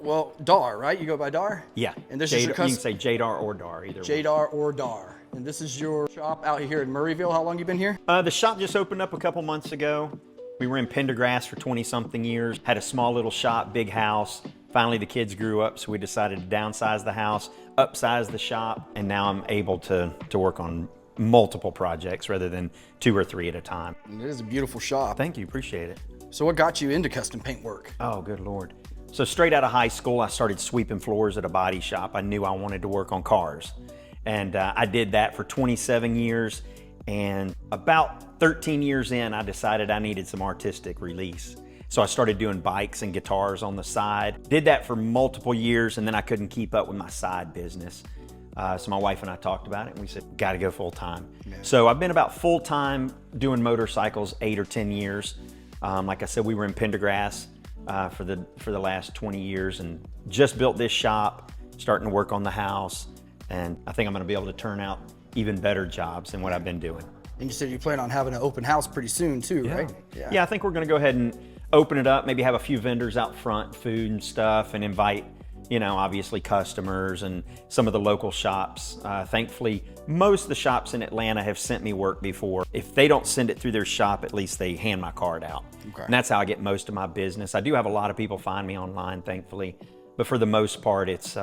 Well, Daar, right? You go by Daar? Yeah. And this is your You can say J Daar or Daar, either J one. Daar or Daar. And this is your shop out here in Murrayville. How long you been here? The shop just opened up a couple months ago. We were in Pendergrass for 20-something years. Had a small little shop, big house. Finally, the kids grew up, so we decided to downsize the house, upsize the shop, and now I'm able to work on multiple projects rather than 2 or 3 at a time. And it is a beautiful shop. Thank you, appreciate it. So what got you into custom paint work? Oh, good Lord. So straight out of high school, I started sweeping floors at a body shop. I knew I wanted to work on cars. And I did that for 27 years. And about 13 years in, I decided I needed some artistic release. So I started doing bikes and guitars on the side. Did that for multiple years, and then I couldn't keep up with my side business. So my wife and I talked about it, and we said, gotta go full time. Yeah. So I've been about full time doing motorcycles 8 or 10 years. Like I said, we were in Pendergrass for the last 20 years and just built this shop, starting to work on the house. And I think I'm gonna be able to turn out even better jobs than what I've been doing. And you said you plan on having an open house pretty soon too, right? Yeah, I think we're gonna go ahead and open it up, maybe have a few vendors out front, food and stuff, and invite, you know, obviously customers and some of the local shops. Thankfully, most of the shops in Atlanta have sent me work before. If they don't send it through their shop, at least they hand my card out. Okay. And that's how I get most of my business. I do have a lot of people find me online, thankfully, but for the most part, it's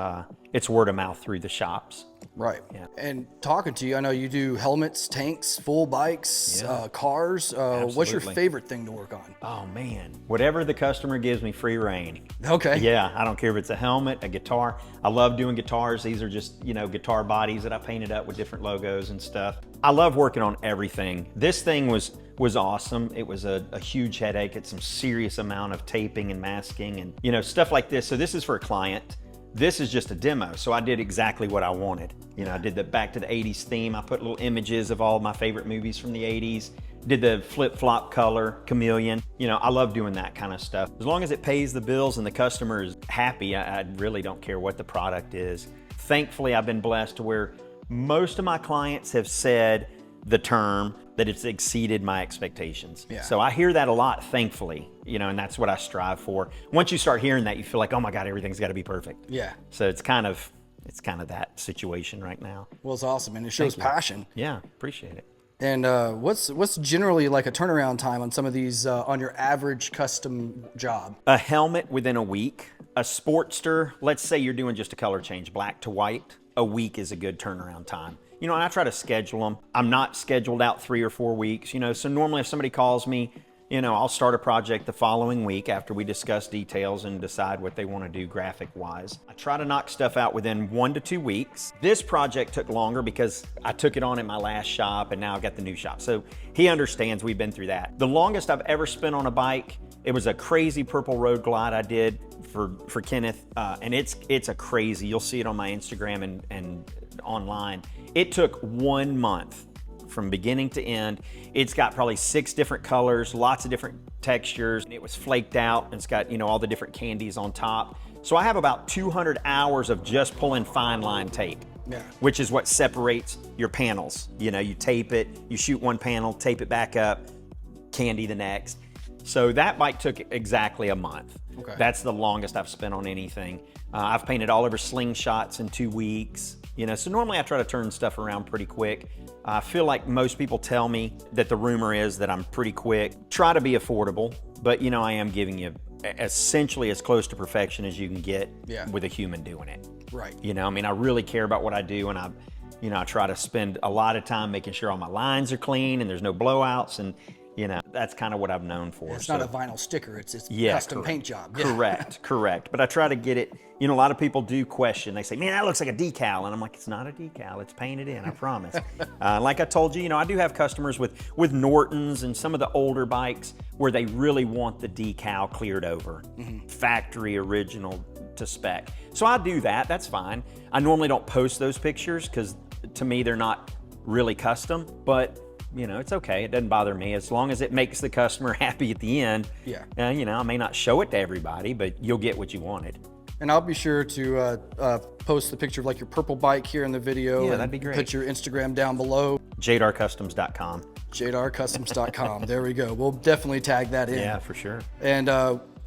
word of mouth through the shops. Right. Yeah. And talking to you, I know you do helmets, tanks, full bikes, cars. What's your favorite thing to work on? Oh man, whatever the customer gives me free reign. Okay. Yeah, I don't care if it's a helmet, a guitar. I love doing guitars. These are just, you know, guitar bodies that I painted up with different logos and stuff. I love working on everything. This thing was awesome. It was a huge headache. It's some serious amount of taping and masking and, you know, stuff like this. So this is for a client. This is just a demo, so I did exactly what I wanted. You know, I did the back to the 80s theme. I put little images of all my favorite movies from the 80s. Did the flip-flop color, chameleon. You know, I love doing that kind of stuff. As long as it pays the bills and the customer is happy, I really don't care what the product is. Thankfully, I've been blessed to where most of my clients have said the term that it's exceeded my expectations. Yeah. So I hear that a lot, thankfully, you know, and that's what I strive for. Once you start hearing that, you feel like, oh my God, everything's got to be perfect. Yeah. So it's kind of that situation right now. Well, it's awesome, and it shows passion. Yeah, appreciate it. And what's generally like a turnaround time on some of these on your average custom job? A helmet within a week. A Sportster, let's say you're doing just a color change, black to white, a week is a good turnaround time. You know, and I try to schedule them. I'm not scheduled out 3 or 4 weeks, you know, so normally if somebody calls me, you know, I'll start a project the following week after we discuss details and decide what they want to do graphic-wise. I try to knock stuff out within 1 to 2 weeks. This project took longer because I took it on at my last shop and now I've got the new shop. So he understands we've been through that. The longest I've ever spent on a bike, it was a crazy purple road glide I did for Kenneth, and it's a crazy, you'll see it on my Instagram and online. It took 1 month from beginning to end. It's got probably 6 different colors, lots of different textures. It was flaked out and it's got, you know, all the different candies on top. So I have about 200 hours of just pulling fine line tape, which is what separates your panels. You know, you tape it, you shoot one panel, tape it back up, candy the next. So that bike took exactly a month. Okay. That's the longest I've spent on anything. I've painted all over slingshots in 2 weeks. You know, so normally I try to turn stuff around pretty quick. I feel like most people tell me that the rumor is that I'm pretty quick. Try to be affordable, but you know, I am giving you essentially as close to perfection as you can get with a human doing it. Right. You know, I mean, I really care about what I do, and I try to spend a lot of time making sure all my lines are clean and there's no blowouts, and you know, that's kind of what I'm known for. It's not a vinyl sticker, it's a custom paint job. Correct. But I try to get it, you know, a lot of people do question. They say, man, that looks like a decal. And I'm like, it's not a decal, it's painted in, I promise. Like I told you, you know, I do have customers with Nortons and some of the older bikes where they really want the decal cleared over. Factory original to spec. So I do that, that's fine. I normally don't post those pictures because to me, they're not really custom, but you know, it's okay. It doesn't bother me as long as it makes the customer happy at the end. Yeah. You know, I may not show it to everybody, but you'll get what you wanted. And I'll be sure to post the picture of like your purple bike here in the video. Yeah, that'd be great. Put your Instagram down below. JDaarCustoms.com. JDaarCustoms.com. There we go. We'll definitely tag that in. Yeah, for sure. And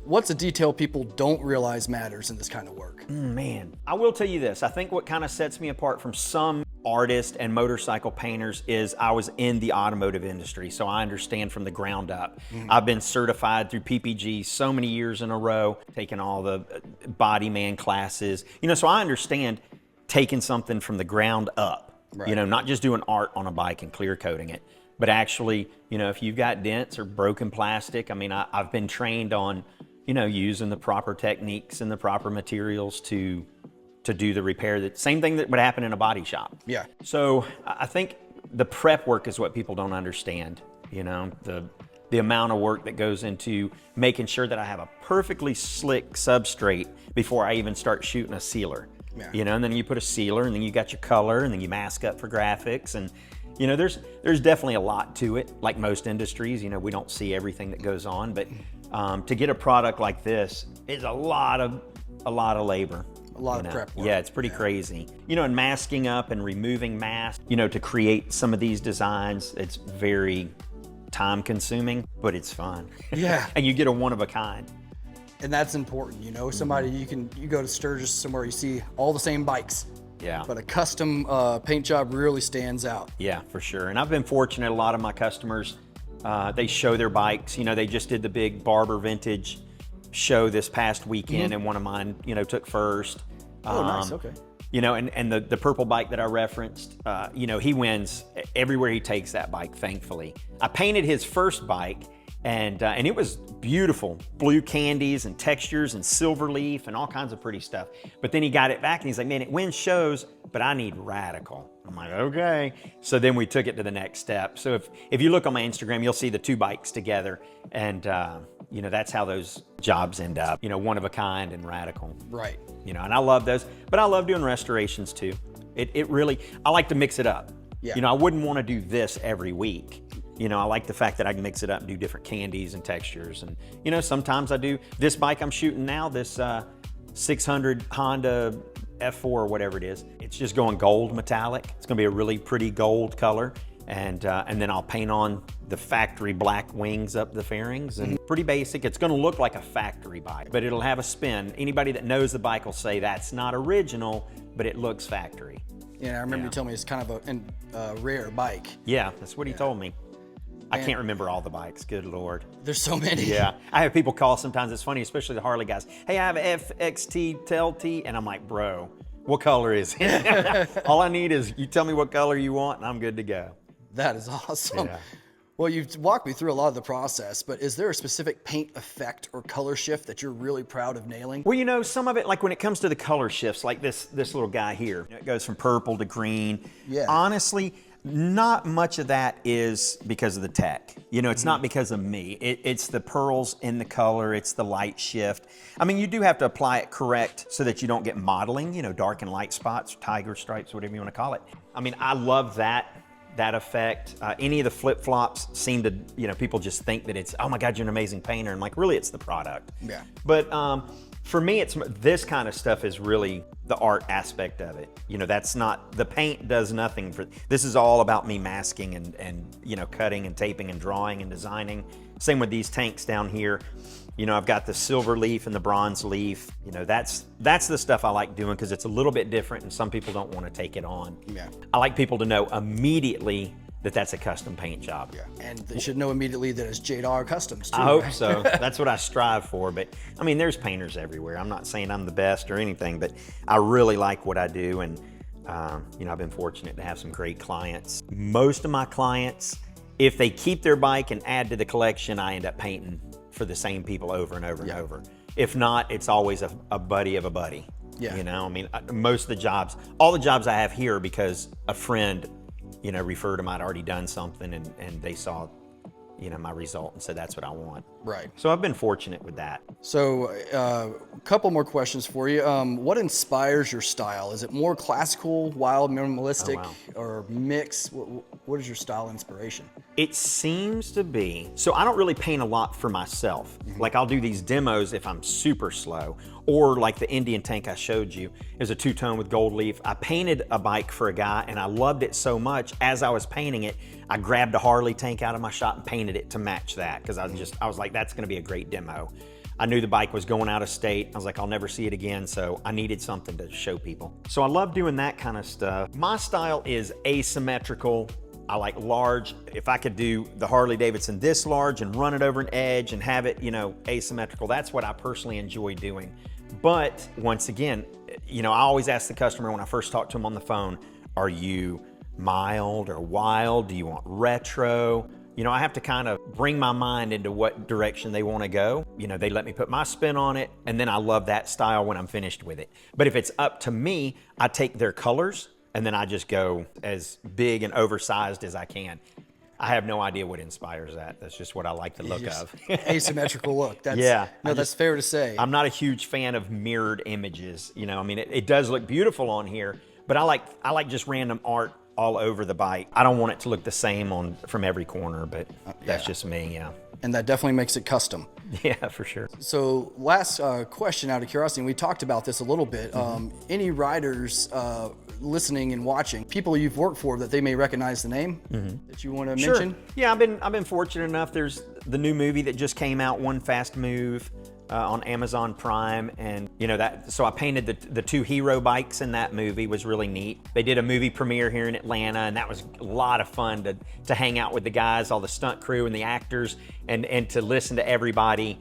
What's a detail people don't realize matters in this kind of work? Man, I will tell you this. I think what kind of sets me apart from some artists and motorcycle painters is I was in the automotive industry, so I understand from the ground up. I've been certified through PPG so many years in a row, taking all the body man classes, so I understand taking something from the ground up, right. Not just doing art on a bike and clear coating it, but actually, if you've got dents or broken plastic, I've been trained on, using the proper techniques and the proper materials to do the repair. That same thing that would happen in a body shop. Yeah. So I think the prep work is what people don't understand. The amount of work that goes into making sure that I have a perfectly slick substrate before I even start shooting a sealer. Yeah. And then you put a sealer, and then you got your color, and then you mask up for graphics, and there's definitely a lot to it. Like most industries, we don't see everything that goes on, but to get a product like this is a lot of labor. A lot of prep work. Yeah, it's pretty crazy. And masking up and removing masks, to create some of these designs, it's very time consuming, but it's fun. Yeah. And you get a one of a kind. And that's important, somebody you go to Sturgis somewhere, you see all the same bikes. Yeah. But a custom paint job really stands out. Yeah, for sure. And I've been fortunate, a lot of my customers, they show their bikes. They just did the big Barber Vintage show this past weekend, and one of mine, took first. Oh, nice, okay. And the purple bike that I referenced, he wins everywhere he takes that bike, thankfully. I painted his first bike, and it was beautiful. Blue candies and textures and silver leaf and all kinds of pretty stuff. But then he got it back and he's like, man, it wins shows, but I need radical. I'm like, okay. So then we took it to the next step. So if you look on my Instagram, you'll see the two bikes together, and that's how those jobs end up, one of a kind and radical. Right. And I love those, but I love doing restorations too. It really, I like to mix it up. Yeah. I wouldn't want to do this every week. I like the fact that I can mix it up and do different candies and textures. And, sometimes I do this bike I'm shooting now, this 600 Honda F4 or whatever it is. It's just going gold metallic. It's going to be a really pretty gold color. And then I'll paint on the factory black wings up the fairings, and pretty basic. It's going to look like a factory bike, but it'll have a spin. Anybody that knows the bike will say that's not original, but it looks factory. Yeah, I remember you telling me it's kind of a rare bike. Yeah, that's what he told me. I can't remember all the bikes, good Lord. There's so many. Yeah, I have people call sometimes, it's funny, especially the Harley guys. Hey, I have a FXT TLT, and I'm like, bro, what color is it? All I need is you tell me what color you want, and I'm good to go. That is awesome. Yeah. Well, you've walked me through a lot of the process, but is there a specific paint effect or color shift that you're really proud of nailing? Well, some of it, like when it comes to the color shifts, like this little guy here, it goes from purple to green. Yeah. Honestly, not much of that is because of the tech. It's not because of me. It's the pearls in the color. It's the light shift. You do have to apply it correct so that you don't get modeling, dark and light spots, tiger stripes, whatever you want to call it. I love that effect. Any of the flip-flops seem to, people just think that it's, oh my God, you're an amazing painter. And like, really, it's the product. Yeah. But for me, it's this kind of stuff is really the art aspect of it. That's not, the paint does nothing for, this is all about me masking and cutting and taping and drawing and designing. Same with these tanks down here. I've got the silver leaf and the bronze leaf. That's the stuff I like doing because it's a little bit different and some people don't want to take it on. Yeah. I like people to know immediately that that's a custom paint job. Yeah. And they should know immediately that it's J Daar Customs too. I hope so. That's what I strive for. But there's painters everywhere. I'm not saying I'm the best or anything, but I really like what I do. And I've been fortunate to have some great clients. Most of my clients, if they keep their bike and add to the collection, I end up painting for the same people over and over and over. If not, it's always a buddy of a buddy. Yeah. Most of the jobs, all the jobs I have here are because a friend, referred them. I'd already done something and they saw, my result and said, that's what I want. Right. So I've been fortunate with that. So a couple more questions for you. What inspires your style? Is it more classical, wild, minimalistic, or mix? What is your style inspiration? It seems to be, so I don't really paint a lot for myself. Like I'll do these demos if I'm super slow, or like the Indian tank I showed you is a two-tone with gold leaf. I painted a bike for a guy and I loved it so much. As I was painting it, I grabbed a Harley tank out of my shop and painted it to match that because I was like, that's gonna be a great demo. I knew the bike was going out of state. I was like, I'll never see it again, so I needed something to show people. So I love doing that kind of stuff. My style is asymmetrical. I like large. If I could do the Harley Davidson this large and run it over an edge and have it, asymmetrical, that's what I personally enjoy doing. But once again, I always ask the customer when I first talk to them on the phone, are you mild or wild? Do you want retro? I have to kind of bring my mind into what direction they want to go. They let me put my spin on it, and then I love that style when I'm finished with it. But if it's up to me, I take their colors and then I just go as big and oversized as I can. I have no idea what inspires that. That's just what I like the look of. Asymmetrical look. That's, yeah. That's fair to say. I'm not a huge fan of mirrored images. It does look beautiful on here, but I like just random art all over the bike. I don't want it to look the same from every corner, but that's just me, yeah. And that definitely makes it custom. Yeah, for sure. So last question out of curiosity, and we talked about this a little bit. Any riders listening and watching, people you've worked for that they may recognize the name that you want to mention? Yeah, I've been fortunate enough. There's the new movie that just came out, One Fast Move, on Amazon Prime, and so I painted the two hero bikes in that movie. Was really neat. They did a movie premiere here in Atlanta, and that was a lot of fun to hang out with the guys, all the stunt crew and the actors, and to listen to everybody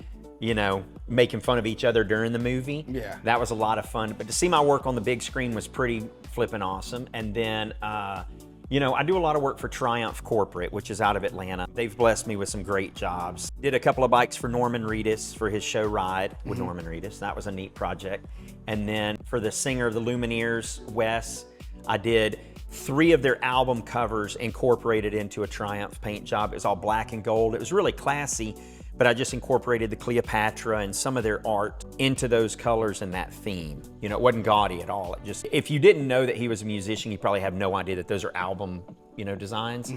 making fun of each other during the movie. Yeah, that was a lot of fun. But to see my work on the big screen was pretty flippin' awesome. And then I do a lot of work for Triumph Corporate, which is out of Atlanta. They've blessed me with some great jobs. Did a couple of bikes for Norman Reedus for his show Ride with Norman Reedus. That was a neat project. And then for the singer of the Lumineers, Wes, I did 3 of their album covers incorporated into a Triumph paint job. It was all black and gold. It was really classy, but I just incorporated the Cleopatra and some of their art into those colors and that theme. It wasn't gaudy at all. It just, if you didn't know that he was a musician, you probably have no idea that those are album, designs.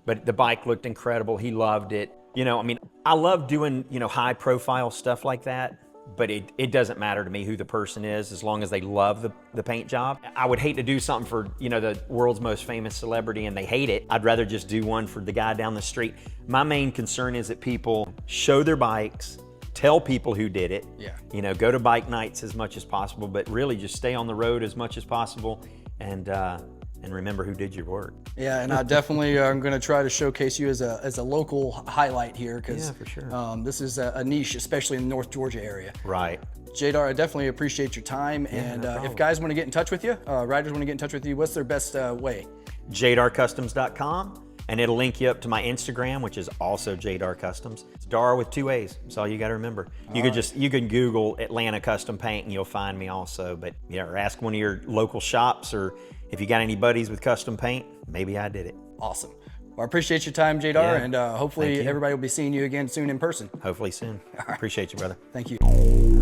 But the bike looked incredible. He loved it. I love doing, high profile stuff like that, but it doesn't matter to me who the person is as long as they love the paint job. I would hate to do something for, the world's most famous celebrity and they hate it. I'd rather just do one for the guy down the street. My main concern is that people show their bikes, tell people who did it. Yeah. Go to bike nights as much as possible, but really just stay on the road as much as possible and remember who did your work. Yeah, and I definitely am going to try to showcase you as a local highlight here because for sure. This is a niche, especially in the North Georgia area. Right. J Daar, I definitely appreciate your time. And if guys want to get in touch with you, riders want to get in touch with you, what's their best way? jdarcustoms.com, and it'll link you up to my Instagram, which is also J Daar Customs. It's Dar with 2 A's. That's all you got to remember. You can Google Atlanta Custom Paint and you'll find me also. But or ask one of your local shops, or if you got any buddies with custom paint, maybe I did it. Awesome. Well, I appreciate your time, J Daar, and hopefully everybody will be seeing you again soon in person. Hopefully soon. Appreciate you, brother. Thank you.